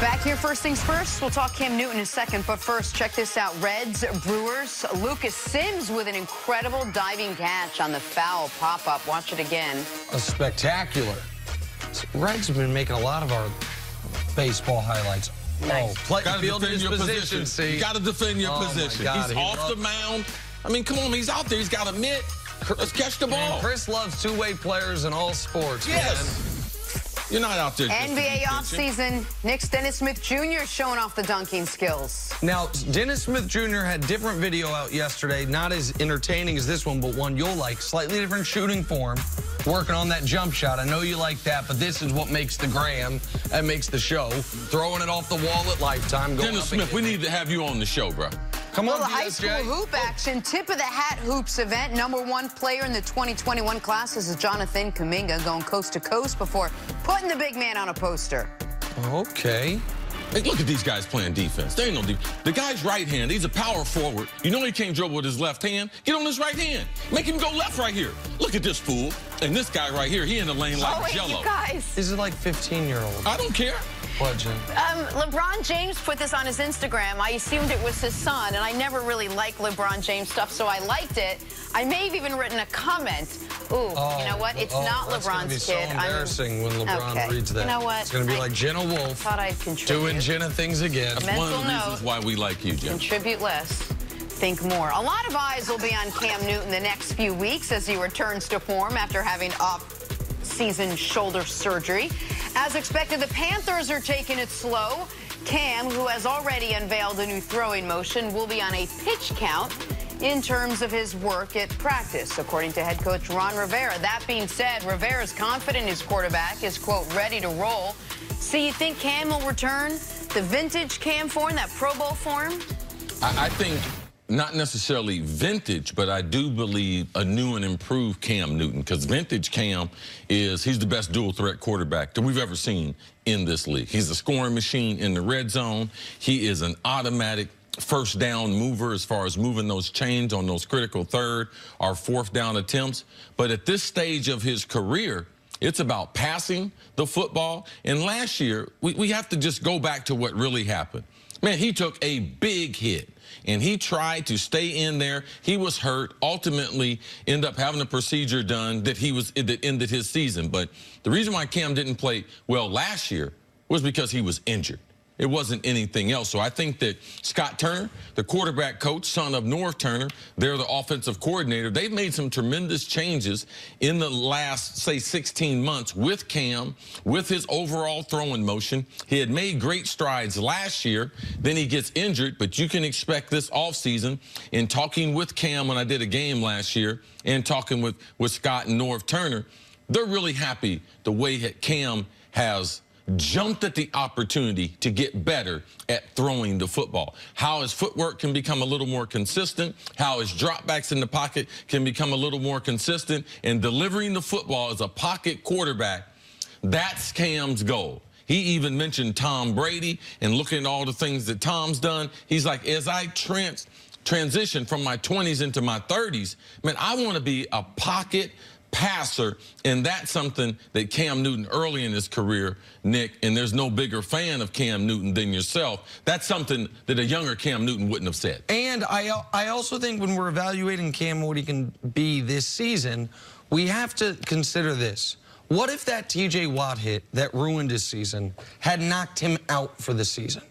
Back here, first things first, we'll talk Cam Newton in a second, but first, check this out. Reds, Brewers, Lucas Sims with an incredible diving catch on the foul pop-up. Watch it again. A spectacular. Reds have been making a lot of our baseball highlights. Nice. Oh, play Gotta field defend your position. see? You got to defend your position. God, he's off the mound. I mean, come on, he's out there. He's got a mitt. Let's catch the ball. Man, Chris loves two-way players in all sports. Yes. Man. You're not out there. NBA offseason, Knicks Dennis Smith Jr. showing off the dunking skills. Now, Dennis Smith Jr. had different video out yesterday, not as entertaining as this one, but one you'll like. Slightly different shooting form, working on that jump shot. I know you like that, but this is what makes the gram and makes the show. Throwing it off the wall at Lifetime. Dennis Smith, we need to have you on the show, bro. Come on, the high school hoop action, tip of the hat hoops event. #1 player in the 2021 class is Jonathan Kuminga, going coast to coast before putting the big man on a poster. Okay. Hey, look at these guys playing defense. They ain't no defense. The guy's right hand, he's a power forward. You know he can't dribble with his left hand. Get on his right hand. Make him go left right here. Look at this fool. And this guy right here, he in the lane like Jello. You guys. This is like 15-year-old. I don't care. What, Jen? LeBron James put this on his Instagram. I assumed it was his son, and I never really liked LeBron James stuff, so I liked it. I may have even written a comment. Ooh, you know what? It's not LeBron's kid. It's so embarrassing when LeBron reads that. You know what? It's going to be like Jenna Wolf thought I'd contribute. doing Jenna things again. That's one of the reasons why we like you, Jen. Contribute less, think more. A lot of eyes will be on Cam Newton the next few weeks as he returns to form after having off-season shoulder surgery. As expected, the Panthers are taking it slow. Cam, who has already unveiled a new throwing motion, will be on a pitch count in terms of his work at practice, according to head coach Ron Rivera. That being said, Rivera is confident his quarterback is, quote, ready to roll. So you think Cam will return the vintage Cam form, that Pro Bowl form? I think not necessarily vintage, but I do believe a new and improved Cam Newton, because vintage Cam he's the best dual threat quarterback that we've ever seen in this league. He's a scoring machine in the red zone. He is an automatic first down mover as far as moving those chains on those critical third or fourth down attempts. But at this stage of his career, it's about passing the football. And last year, we have to just go back to what really happened. Man, he took a big hit, and he tried to stay in there. He was hurt, ultimately ended up having a procedure done that ended his season. But the reason why Cam didn't play well last year was because he was injured. It wasn't anything else. So I think that Scott Turner, the quarterback coach, son of North Turner, they're the offensive coordinator. They've made some tremendous changes in the last, say, 16 months with Cam, with his overall throwing motion. He had made great strides last year. Then he gets injured, but you can expect this offseason. In talking with Cam when I did a game last year and talking with Scott and North Turner, they're really happy the way that Cam has jumped at the opportunity to get better at throwing the football. How his footwork can become a little more consistent, how his dropbacks in the pocket can become a little more consistent, and delivering the football as a pocket quarterback, that's Cam's goal. He even mentioned Tom Brady, and looking at all the things that Tom's done, he's like, as I transition from my 20s into my 30s, man, I want to be a pocket passer, and that's something that Cam Newton early in his career, Nick, and there's no bigger fan of Cam Newton than yourself. That's something that a younger Cam Newton wouldn't have said. And I also think when we're evaluating Cam, what he can be this season, we have to consider this. What if that TJ Watt hit that ruined his season had knocked him out for the season?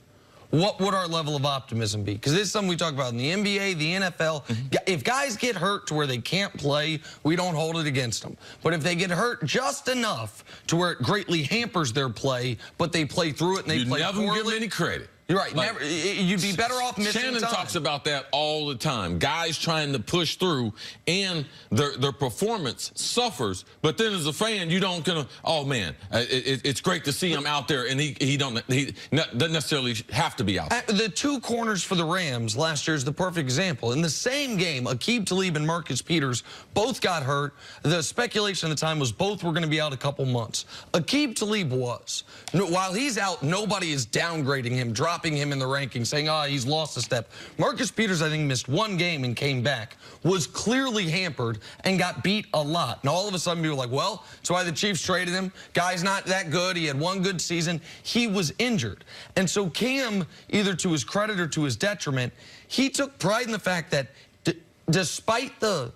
What would our level of optimism be? Because this is something we talk about in the NBA, the NFL. If guys get hurt to where they can't play, we don't hold it against them. But if they get hurt just enough to where it greatly hampers their play, but they play through it and they play poorly. You never give them any credit. You're right. Like, you'd be better off missing Shannon time. talks about that all the time. Guys trying to push through, and their performance suffers. But then as a fan, you don't gonna. Oh man, it's great to see him out there, and he doesn't necessarily have to be out there. The two corners for the Rams last year is the perfect example. In the same game, Aqib Talib and Marcus Peters both got hurt. The speculation at the time was both were going to be out a couple months. Aqib Talib was. While he's out, nobody is downgrading him, dropping dropping him in the rankings, saying, he's lost a step. Marcus Peters, I think, missed one game and came back, was clearly hampered and got beat a lot. And all of a sudden, we were like, well, that's why the Chiefs traded him. Guy's not that good. He had one good season. He was injured. And so Cam, either to his credit or to his detriment, he took pride in the fact that despite the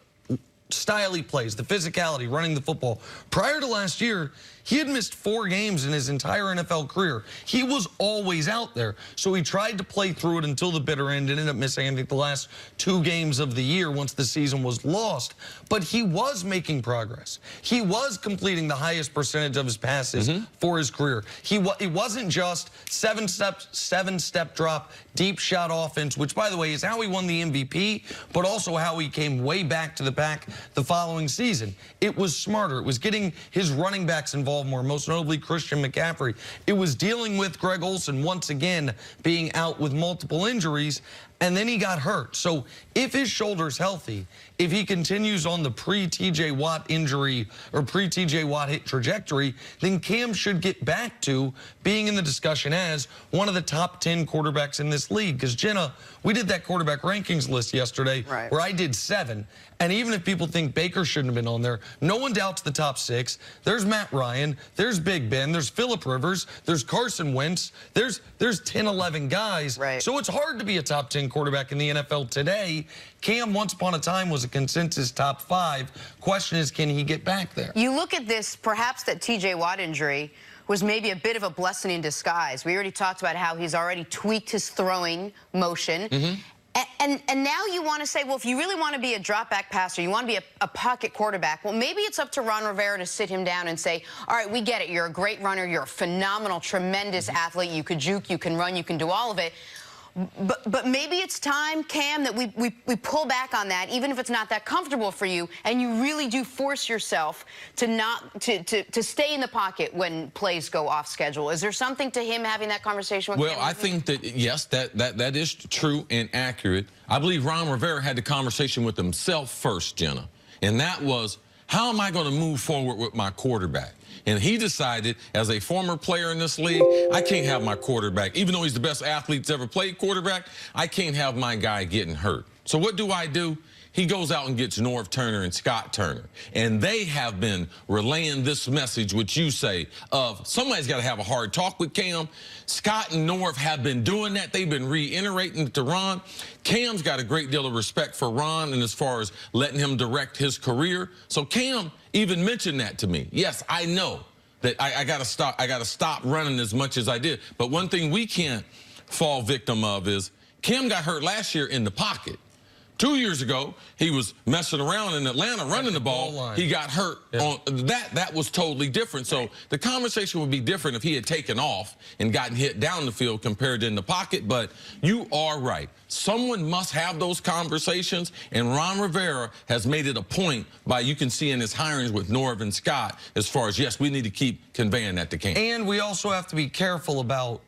style he plays, the physicality, running the football, prior to last year, he had missed 4 games in his entire NFL career. He was always out there. So he tried to play through it until the bitter end and ended up missing, I think, the last 2 games of the year once the season was lost. But he was making progress. He was completing the highest percentage of his passes for his career. It wasn't just 7-step drop, deep shot offense, which, by the way, is how he won the MVP, but also how he came way back to the pack the following season. It was smarter. It was getting his running backs involved more, most notably Christian McCaffrey. It was dealing with Greg Olsen once again being out with multiple injuries, and then he got hurt. So if his shoulder's healthy, if he continues on the pre-TJ Watt injury or pre-TJ Watt hit trajectory, then Cam should get back to being in the discussion as one of the top 10 quarterbacks in this league. Because, Jenna, we did that quarterback rankings list yesterday where I did 7. And even if people think Baker shouldn't have been on there, no one doubts the top 6. There's Matt Ryan. There's Big Ben. There's Phillip Rivers. There's Carson Wentz. There's 10, 11 guys. So it's hard to be a top 10 quarterback in the NFL today. Cam, once upon a time, was a consensus top 5. Question is, can he get back there? You look at this, perhaps that TJ Watt injury was maybe a bit of a blessing in disguise. We already talked about how he's already tweaked his throwing motion. And now you want to say, well, if you really want to be a drop-back passer, you want to be a pocket quarterback, well, maybe it's up to Ron Rivera to sit him down and say, all right, we get it. You're a great runner. You're a phenomenal, tremendous athlete. You could juke, you can run, you can do all of it. But maybe it's time, Cam, that we pull back on that, even if it's not that comfortable for you, and you really do force yourself to stay in the pocket when plays go off schedule. Is there something to him having that conversation with Cam? Well, I think that, yes, that is true and accurate. I believe Ron Rivera had the conversation with himself first, Jenna, and that was, how am I going to move forward with my quarterback? And he decided, as a former player in this league, I can't have my quarterback, even though he's the best athlete that's ever played quarterback, I can't have my guy getting hurt. So what do? He goes out and gets Norv Turner and Scott Turner. And they have been relaying this message, which you say, of somebody's got to have a hard talk with Cam. Scott and Norv have been doing that. They've been reiterating it to Ron. Cam's got a great deal of respect for Ron, and as far as letting him direct his career. So Cam even mentioned that to me. Yes, I know that I got to stop running as much as I did. But one thing we can't fall victim of is Cam got hurt last year in the pocket. 2 years ago, he was messing around in Atlanta running the ball. He got hurt on that. That was totally different. So the conversation would be different if he had taken off and gotten hit down the field compared to in the pocket. But you are right. Someone must have those conversations, and Ron Rivera has made it a point by, you can see in his hirings with Norv and Scott, as far as, yes, we need to keep conveying that to Cam. And we also have to be careful about,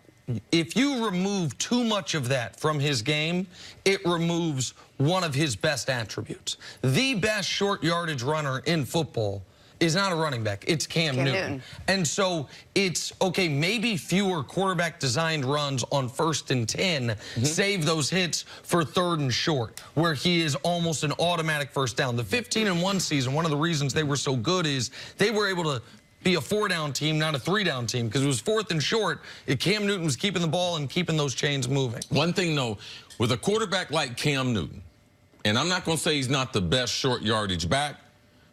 if you remove too much of that from his game, it removes one of his best attributes. The best short yardage runner in football is not a running back. It's Cam Newton. And so it's, okay, maybe fewer quarterback designed runs on 1st and 10 save those hits for 3rd and short, where he is almost an automatic first down. The 15-1 season, one of the reasons they were so good is they were able to be a 4-down team, not a 3-down team, because it was 4th and short. Cam Newton was keeping the ball and keeping those chains moving. One thing, though, with a quarterback like Cam Newton, and I'm not going to say he's not the best short yardage back,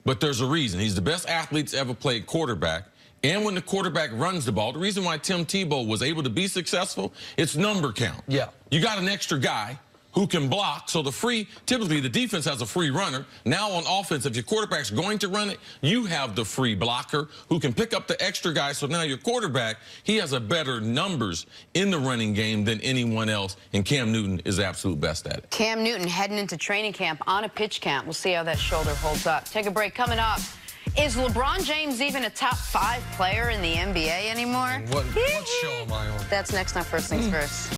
but there's a reason. He's the best athlete that's ever played quarterback. And when the quarterback runs the ball, the reason why Tim Tebow was able to be successful, it's number count. You got an extra guy who can block. So typically the defense has a free runner. Now on offense, if your quarterback's going to run it, you have the free blocker who can pick up the extra guy. So now your quarterback, he has a better numbers in the running game than anyone else, and Cam Newton is the absolute best at it. Cam Newton heading into training camp on a pitch count. We'll see how that shoulder holds up. Take a break. Coming up, is LeBron James even a top 5 player in the NBA anymore? What show am I on? That's next on First Things First.